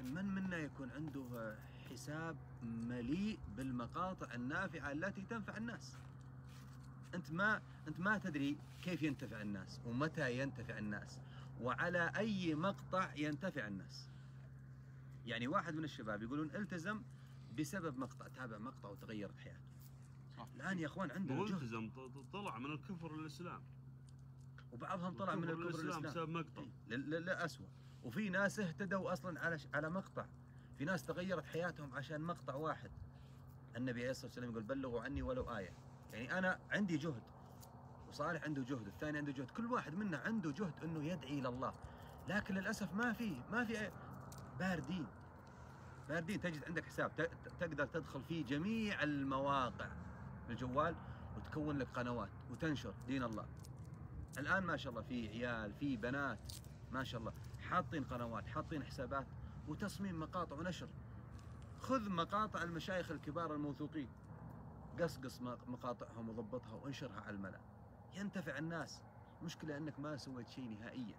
لكن من منا يكون عنده حساب مليء بالمقاطع النافعة التي تنفع الناس؟ أنت ما تدري كيف ينتفع الناس ومتى ينتفع الناس وعلى أي مقطع ينتفع الناس. يعني واحد من الشباب يقولون التزم بسبب مقطع، تابع مقطع وتغيرت حياته. صح. الآن يا أخوان عندنا جهد. التزم طلع من الكفر للإسلام، وبعضهم طلع من الكفر للإسلام بسبب مقطع. لا أسوأ. وفي ناس اهتدوا أصلا على مقطع، في ناس تغيرت حياتهم عشان مقطع واحد. النبي عليه الصلاة والسلام يقول بلغوا عني ولو آية. يعني أنا عندي جهد وصالح عنده جهد، الثاني عنده جهد، كل واحد منا عنده جهد انه يدعي الى الله، لكن للاسف ما في باردين. تجد عندك حساب تقدر تدخل فيه جميع المواقع بالجوال وتكون لك قنوات وتنشر دين الله. الان ما شاء الله في عيال في بنات ما شاء الله حاطين قنوات، حاطين حسابات وتصميم مقاطع ونشر. خذ مقاطع المشايخ الكبار الموثوقين، قصقص مقاطعهم وضبطها وانشرها على الملأ، ينتفع الناس. مشكلة انك ما سويت شيء نهائيا.